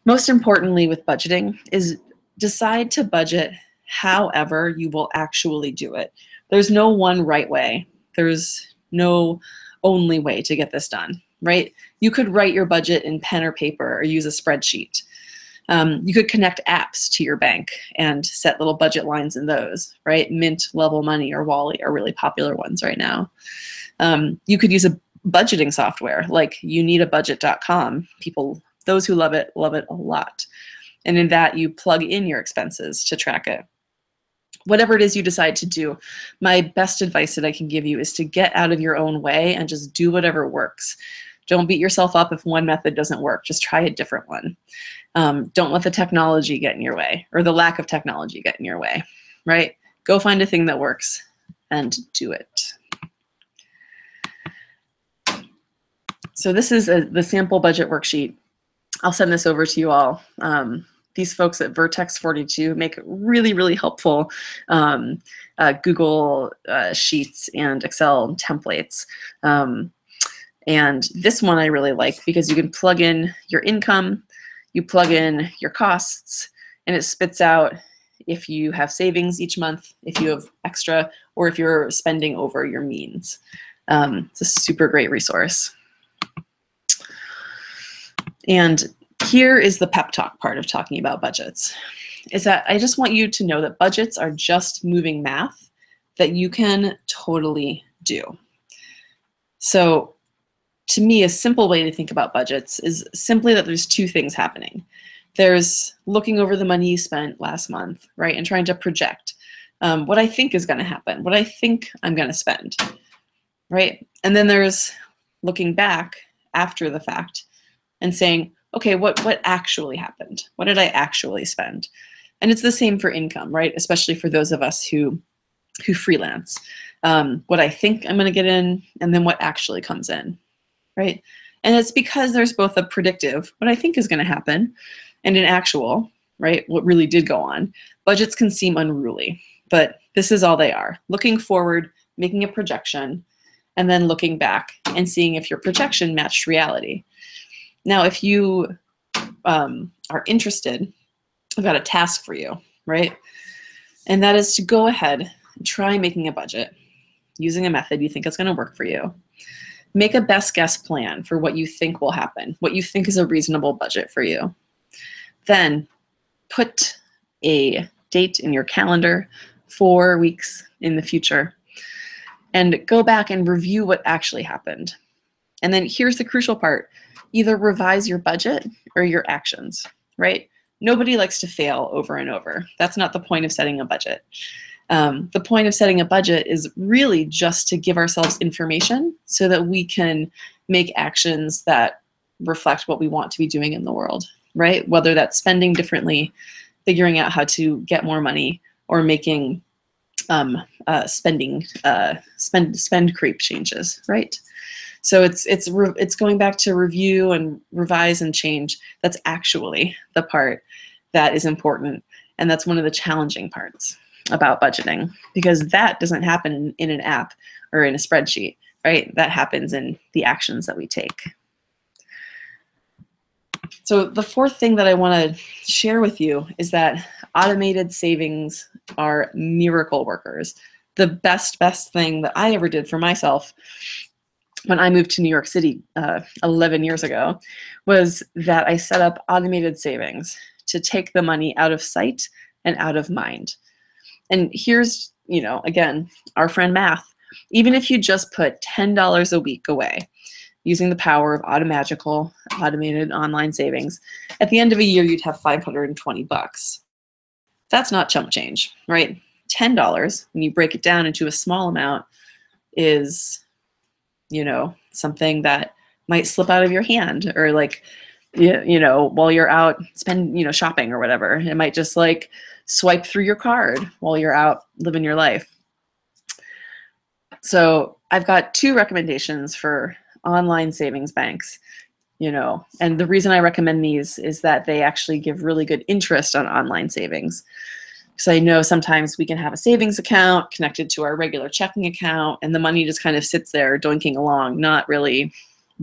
Most importantly with budgeting is decide to budget however you will actually do it. There's no one right way. There's no only way to get this done, right? You could write your budget in pen or paper or use a spreadsheet. You could connect apps to your bank and set little budget lines in those, right? Mint, Level Money, or Wally are really popular ones right now. You could use a budgeting software like youneedabudget.com. People, those who love it a lot. And in that, you plug in your expenses to track it. Whatever it is you decide to do, my best advice that I can give you is to get out of your own way and just do whatever works. Don't beat yourself up if one method doesn't work. Just try a different one. Don't let the technology get in your way, or the lack of technology get in your way, right? Go find a thing that works and do it. So this is the sample budget worksheet. I'll send this over to you all. These folks at Vertex 42 make really, really helpful Google Sheets and Excel templates. And this one I really like because you can plug in your income, you plug in your costs, and it spits out if you have savings each month, if you have extra, or if you're spending over your means. It's a super great resource. And here is the pep talk part of talking about budgets, is that I just want you to know that budgets are just moving math that you can totally do. So to me, a simple way to think about budgets is simply that there's two things happening. There's looking over the money you spent last month, right, and trying to project what I think is going to happen, what I think I'm going to spend, right? And then there's looking back after the fact and saying, okay, what actually happened? What did I actually spend? And it's the same for income, right? Especially for those of us who freelance. What I think I'm going to get in, and then what actually comes in, right? And it's because there's both a predictive, what I think is going to happen, and an actual, right? What really did go on. Budgets can seem unruly, but this is all they are. Looking forward, making a projection, and then looking back and seeing if your projection matched reality. Now, if you are interested, I've got a task for you, right? And that is to go ahead and try making a budget using a method you think is going to work for you. Make a best guess plan for what you think will happen, what you think is a reasonable budget for you. Then put a date in your calendar, 4 weeks in the future, and go back and review what actually happened. And then here's the crucial part. Either revise your budget or your actions, right? Nobody likes to fail over and over. That's not the point of setting a budget. The point of setting a budget is really just to give ourselves information so that we can make actions that reflect what we want to be doing in the world, right? Whether that's spending differently, figuring out how to get more money, or making spend creep changes, right? So it's going back to review and revise and change. That's actually the part that is important, and that's one of the challenging parts about budgeting, because that doesn't happen in an app or in a spreadsheet, right? That happens in the actions that we take. So the fourth thing that I want to share with you is that automated savings are miracle workers. The best thing that I ever did for myself when I moved to New York City 11 years ago was that I set up automated savings to take the money out of sight and out of mind. And here's, again, our friend math. Even if you just put $10 a week away using the power of Automagical, automated online savings, at the end of a year, you'd have $520. That's not chump change, right? $10, when you break it down into a small amount, is something that might slip out of your hand, or while you're out shopping or whatever. It might just swipe through your card while you're out living your life. So I've got 2 recommendations for online savings banks, and the reason I recommend these is that they actually give really good interest on online savings. So I know sometimes we can have a savings account connected to our regular checking account, and the money just kind of sits there doinking along, not really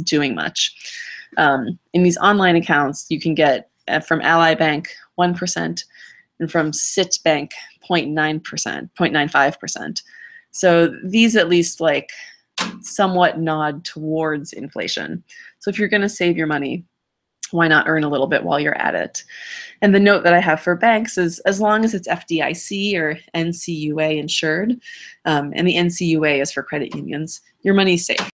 doing much. In these online accounts, you can get from Ally Bank 1%, and from Citibank 0.9%, 0.95%. So these at least like somewhat nod towards inflation. So if you're going to save your money, why not earn a little bit while you're at it? And the note that I have for banks is as long as it's FDIC or NCUA insured, and the NCUA is for credit unions, your money's safe.